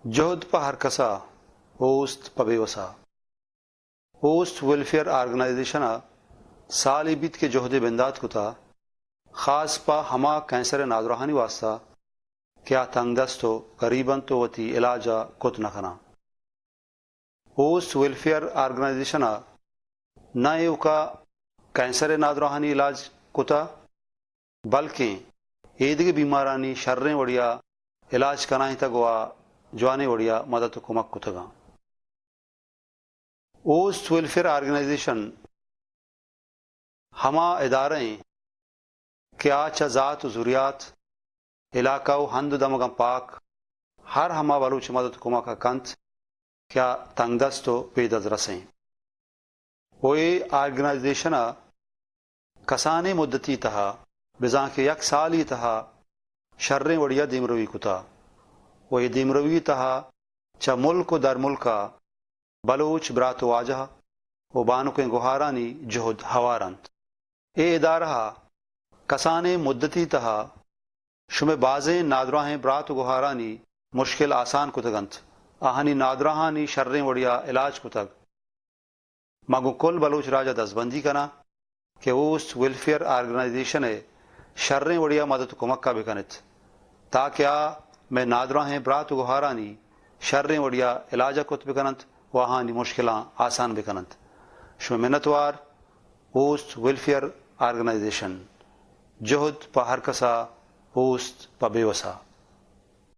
جهد پا ہر کسا اوست پا بے وسا. اوست ویلفیئر آرگنائزیشن سالی بیت کے جہد بندات کو تھا خاص پا ہما کینسر نادرہانی واسطہ کیا تنگ دست ہو غریباً تو وتی علاجہ کت نکنا. اوست ویلفیئر آرگنائزیشن نہ ایو کا کینسر نادرہانی علاج کتا بلکہ ایدگی بیمارانی شریں وڑیا علاج کناہی تگوا جوانے وڑیا مدد کمک کتگا. اوست ویلفیئر آرگنائزیشن ہما اداریں کیا چا ذات و ذریات علاقہ و ہند دمگم پاک ہر ہما بلوچ مدد کمک کنت کیا تنگ دست و پیدز رسیں. وہی آرگنائزیشن کسانے مدتی تہا بزاں کے یک سالی تہا شریں وڑیا دیمروی کتا. وہی دیمروی تہا چا ملک و در ملکا بلوچ برات واجہ و بانکیں گہارانی جہد ہوارند. اے ادارہ کسانے مدتی تہا شمع بازیں نادراہیں برات و گہارانی مشکل آسان کتگنت آہنی نادراہانی شریں وڑیا علاج کتگ. مگو کل بلوچ راجہ دستبندی کنا کہ اوست ویلفیئر آرگنائزیشن شریں وڑیا مدد کمک کا بکنت تاکہ میں نادراہیں برات و گہارانی شریں وڑیا علاجہ کت بکنت وہانی مشکلاں آسان بکنت. شمع منتوار اوست ویلفیئر آرگنائزیشن جہد پا ہر کسا اوست پا بے وسا.